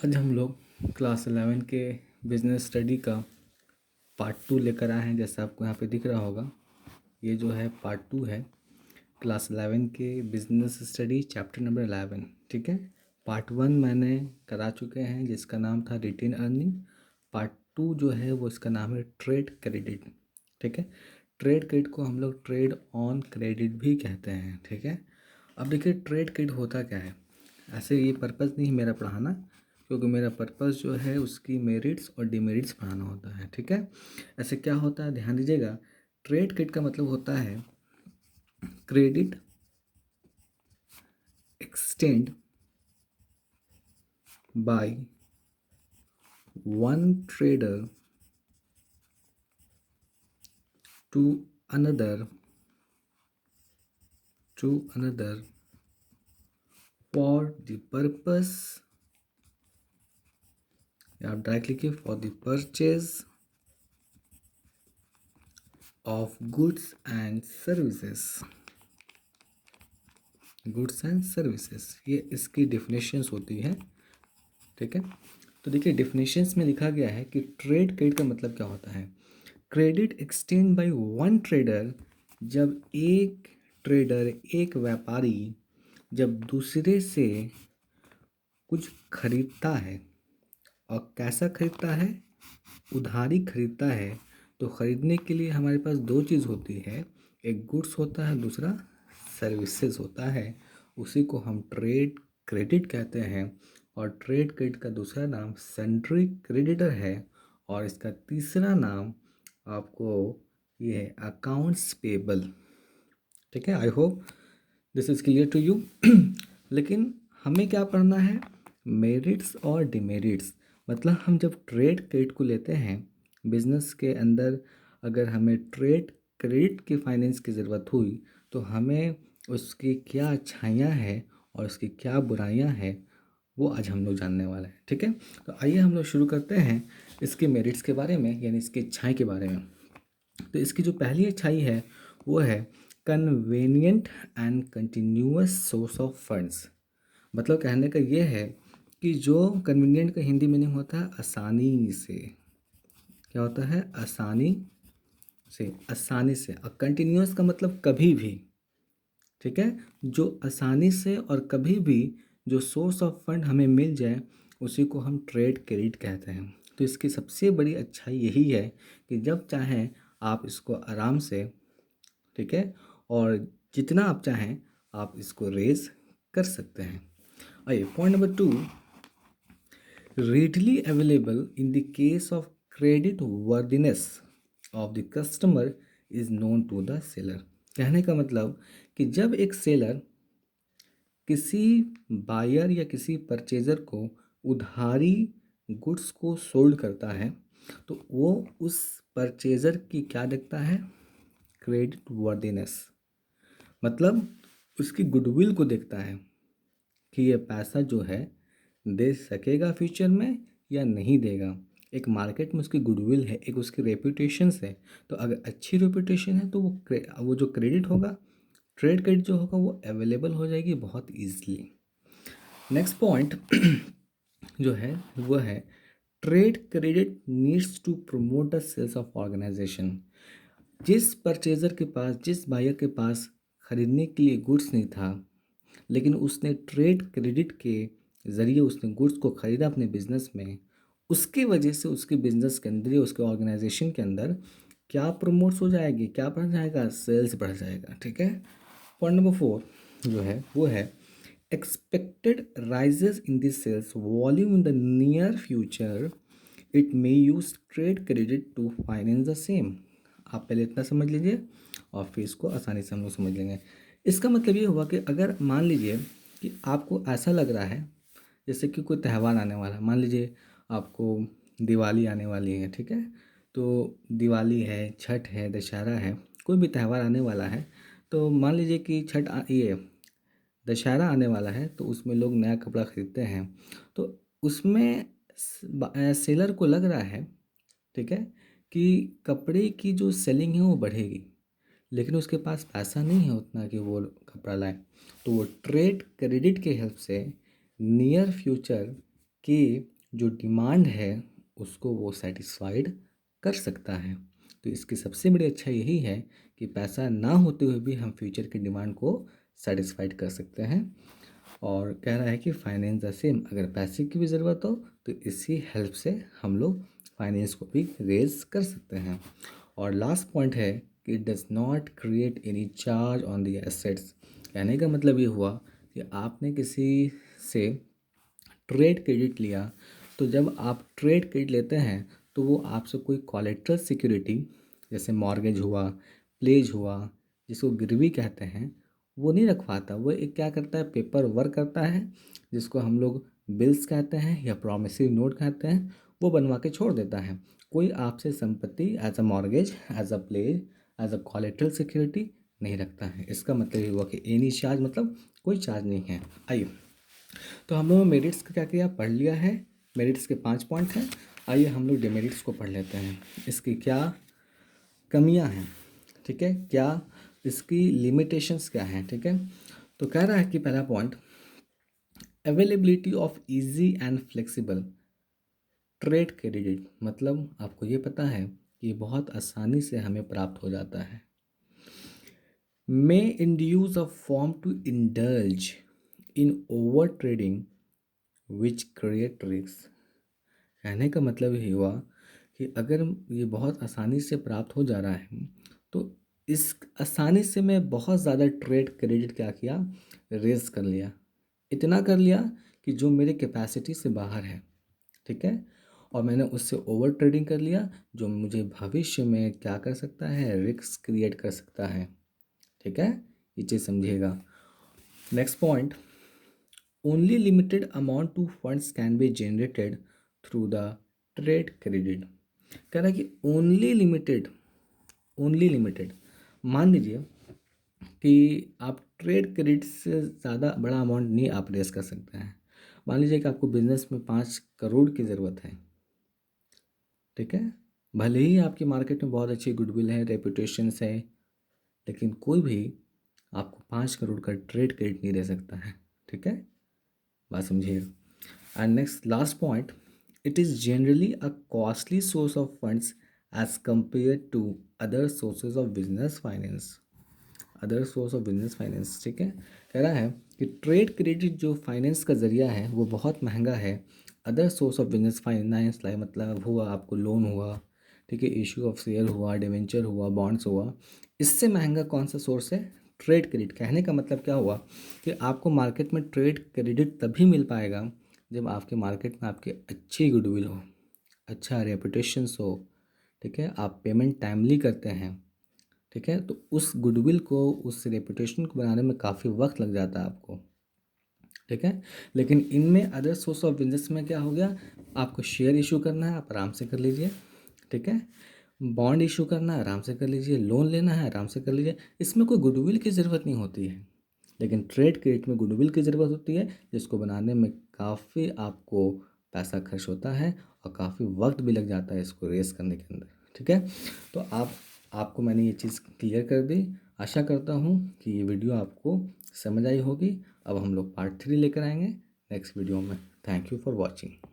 आज हम लोग क्लास 11 के बिजनेस स्टडी का पार्ट 2 लेकर आए हैं। जैसा आपको यहाँ पे दिख रहा होगा, ये जो है पार्ट 2 है क्लास 11 के बिजनेस स्टडी चैप्टर नंबर 11। ठीक है, पार्ट 1 मैंने करा चुके हैं जिसका नाम था रिटेन अर्निंग। पार्ट 2 जो है वो इसका नाम है ट्रेड क्रेडिट। ठीक है, ट्रेड क्रेडिट को हम लोग ट्रेड ऑन क्रेडिट भी कहते हैं। ठीक है, अब देखिए ट्रेड क्रेडिट होता क्या है। ऐसे ये पर्पज़ नहीं मेरा पढ़ाना, क्योंकि मेरा पर्पज़ जो है उसकी मेरिट्स और डिमेरिट्स पढ़ाना होता है। ठीक है, ऐसे क्या होता है ध्यान दीजिएगा। ट्रेड क्रेडिट का मतलब होता है credit extend by one trader to another for the purpose, आप डायरेक्ट लिखिए, for the purchase of goods and services. ये इसकी डेफिनेशंस होती है। ठीक है, तो देखिए डेफिनेशंस में लिखा गया है कि ट्रेड क्रेडिट का मतलब क्या होता है। Credit extend by one trader, जब एक ट्रेडर, एक व्यापारी जब दूसरे से कुछ खरीदता है, और कैसा खरीदता है, उधारी खरीदता है। तो ख़रीदने के लिए हमारे पास दो चीज़ होती है, एक गुड्स होता है, दूसरा सर्विसेज होता है। उसी को हम ट्रेड क्रेडिट कहते हैं। और ट्रेड क्रेडिट का दूसरा नाम सेंट्री क्रेडिटर है, और इसका तीसरा नाम आपको ये है अकाउंट्स पेबल। ठीक है, I hope this is clear to you. लेकिन हमें क्या पढ़ना है, मेरिट्स और डिमेरिट्स। मतलब हम जब ट्रेड क्रेडिट को लेते हैं बिजनेस के अंदर, अगर हमें ट्रेड क्रेडिट की फाइनेंस की ज़रूरत हुई तो हमें उसकी क्या अच्छाइयाँ हैं और उसकी क्या बुराइयाँ हैं, वो आज हम लोग जानने वाले हैं। ठीक है, तो आइए हम लोग शुरू करते हैं इसके मेरिट्स के बारे में, यानी इसकी अच्छाई के बारे में। तो इसकी जो पहली अच्छाई है वो है convenient and continuous source of funds. मतलब कहने का ये है कि जो कन्वीनियंट का हिंदी मीनिंग होता है आसानी से। क्या होता है, आसानी से। और कंटिन्यूअस का मतलब कभी भी। ठीक है, जो आसानी से और कभी भी जो सोर्स ऑफ फंड हमें मिल जाए उसी को हम ट्रेड क्रेडिट कहते हैं। तो इसकी सबसे बड़ी अच्छाई यही है कि जब चाहें आप इसको आराम से, ठीक है, और जितना आप चाहें आप इसको रेज कर सकते हैं। आइए point number 2, readily available in the case of credit worthiness of the customer is known to the seller। कहने का मतलब कि जब एक सेलर किसी बायर या किसी परचेज़र को उधारी गुड्स को सोल्ड करता है तो वो उस परचेज़र की क्या देखता है, क्रेडिट वर्दीनेस। मतलब उसकी गुडविल को देखता है कि ये पैसा जो है दे सकेगा फ्यूचर में या नहीं देगा। एक मार्केट में उसकी गुडविल है, एक उसकी रेपुटेशन है। तो अगर अच्छी रेपुटेशन है तो वो जो क्रेडिट होगा, ट्रेड क्रेडिट जो होगा वो अवेलेबल हो जाएगी बहुत ईजिली। नेक्स्ट पॉइंट जो है वो है trade credit needs to promote the sales of organization. जिस परचेज़र के पास, जिस बायर के पास ख़रीदने के लिए गुड्स नहीं था, लेकिन उसने ट्रेड क्रेडिट के ज़रिए उसने गुड्स को ख़रीदा अपने बिजनेस में, उसकी वजह से उसके बिजनेस के अंदर या उसके ऑर्गेनाइजेशन के अंदर क्या प्रमोट्स हो जाएगी, क्या बढ़ जाएगा, सेल्स बढ़ जाएगा। ठीक है, पॉइंट नंबर 4 जो है वो है expected rises in this sales volume in the near future, it may use trade credit to finance the same. आप पहले इतना समझ लीजिए और फिर इसको आसानी से हम लोग समझ लेंगे। इसका मतलब ये हुआ कि अगर मान लीजिए कि आपको ऐसा लग रहा है जैसे कि कोई त्यौहार आने वाला है, मान लीजिए आपको दिवाली आने वाली है। ठीक है, तो दिवाली है, छठ है, दशहरा है, कोई भी त्यौहार आने वाला है। तो मान लीजिए कि ये दशहरा आने वाला है तो उसमें लोग नया कपड़ा खरीदते हैं। तो उसमें सेलर को लग रहा है, ठीक है, कि कपड़े की जो सेलिंग है वो बढ़ेगी, लेकिन उसके पास पैसा नहीं है उतना कि वो कपड़ा लाए। तो वो ट्रेड क्रेडिट के हेल्प से नियर फ्यूचर कि जो डिमांड है उसको वो सेटिस्फाइड कर सकता है। तो इसकी सबसे बड़ी अच्छा यही है कि पैसा ना होते हुए भी हम फ्यूचर की डिमांड को सेटिस्फाइड कर सकते हैं। और कह रहा है कि फाइनेंस द सेम, अगर पैसे की भी ज़रूरत हो तो इसी हेल्प से हम लोग फाइनेंस को भी रेज कर सकते हैं। और लास्ट पॉइंट है कि it does not create any charge on the assets. कहने का मतलब ये हुआ कि आपने किसी से ट्रेड क्रेडिट लिया, तो जब आप ट्रेड क्रेडिट लेते हैं तो वो आपसे कोई कोलेटरल सिक्योरिटी जैसे मॉर्गेज हुआ, प्लेज हुआ, जिसको गिरवी कहते हैं, वो नहीं रखवाता। वो एक क्या करता है, पेपर वर्क करता है, जिसको हम लोग बिल्स कहते हैं या प्रॉमिसरी नोट कहते हैं, वो बनवा के छोड़ देता है। कोई आपसे संपत्ति as a mortgage, as a pledge, as a collateral security नहीं रखता है। इसका मतलब ये हुआ कि एनी चार्ज मतलब कोई चार्ज नहीं है। आइए, तो हम लोगों ने मेरिट्स का क्या किया, पढ़ लिया है। मेरिट्स के 5 पॉइंट हैं। आइए हम लोग डिमेरिट्स को पढ़ लेते हैं, इसकी क्या कमियां हैं, ठीक है, क्या इसकी लिमिटेशंस क्या हैं, ठीक है। तो कह रहा है कि पहला point, availability of easy and flexible trade credit. मतलब आपको ये पता है कि ये बहुत आसानी से हमें प्राप्त हो जाता है। May induce a form to indulge in over trading which create risk. कहने का मतलब ये हुआ कि अगर ये बहुत आसानी से प्राप्त हो जा रहा है तो इस आसानी से मैं बहुत ज़्यादा ट्रेड क्रेडिट क्या किया, रेज कर लिया। इतना कर लिया कि जो मेरे कैपेसिटी से बाहर है, ठीक है, और मैंने उससे ओवर ट्रेडिंग कर लिया जो मुझे भविष्य में क्या कर सकता है, रिस्क क्रिएट कर सकता है, ठीक है। ये चीज़ समझिएगा। Next point, only limited amount to funds can be generated through the trade credit। कह रहा है कि ओनली लिमिटेड, मान लीजिए कि आप ट्रेड क्रेडिट से ज़्यादा बड़ा अमाउंट नहीं आप रेस कर सकते हैं। मान लीजिए कि आपको बिजनेस में 5 करोड़ की ज़रूरत है, ठीक है, भले ही आपकी मार्केट में बहुत अच्छी गुडविल है, रेपुटेशंस है, लेकिन कोई भी आपको 5 करोड़ का ट्रेड क्रेडिट नहीं दे सकता है, ठीक है, बात समझिएगा। And next last point, it is generally a costly source of funds as compare to other sources of business finance. Other source of business finance, ठीक है। कह रहा है कि ट्रेड क्रेडिट जो फाइनेंस का ज़रिया है वो बहुत महंगा है। Other source of business finance like मतलब हुआ आपको लोन हुआ, ठीक है, इशू ऑफ शेयर हुआ, डिवेंचर हुआ, बॉन्ड्स हुआ, इससे महंगा कौन सा सोर्स है, ट्रेड क्रेडिट। कहने का मतलब क्या हुआ कि आपको मार्केट में ट्रेड क्रेडिट तभी मिल पाएगा जब आपके मार्केट में आपकी अच्छी गुडविल हो, अच्छा रेपुटेशंस हो, ठीक है, आप पेमेंट टाइमली करते हैं, ठीक है। तो उस गुडविल को, उस रेपुटेशन को बनाने में काफ़ी वक्त लग जाता है आपको, ठीक है। लेकिन इनमें अदर सोर्स ऑफ बिजनेस में क्या हो गया, आपको शेयर इशू करना है, आप आराम से कर लीजिए, ठीक है, बॉन्ड इशू करना है, आराम से कर लीजिए, लोन लेना है, आराम से कर लीजिए, इसमें कोई गुडविल की ज़रूरत नहीं होती है। लेकिन ट्रेड क्रेडिट में गुडविल की ज़रूरत होती है, जिसको बनाने में काफ़ी आपको पैसा खर्च होता है और काफ़ी वक्त भी लग जाता है इसको रेस करने के अंदर, ठीक है। तो आपको मैंने ये चीज़ क्लियर कर दी। आशा करता हूँ कि ये वीडियो आपको समझ आई होगी। अब हम लोग पार्ट 3 लेकर आएंगे नेक्स्ट वीडियो में। Thank you for watching.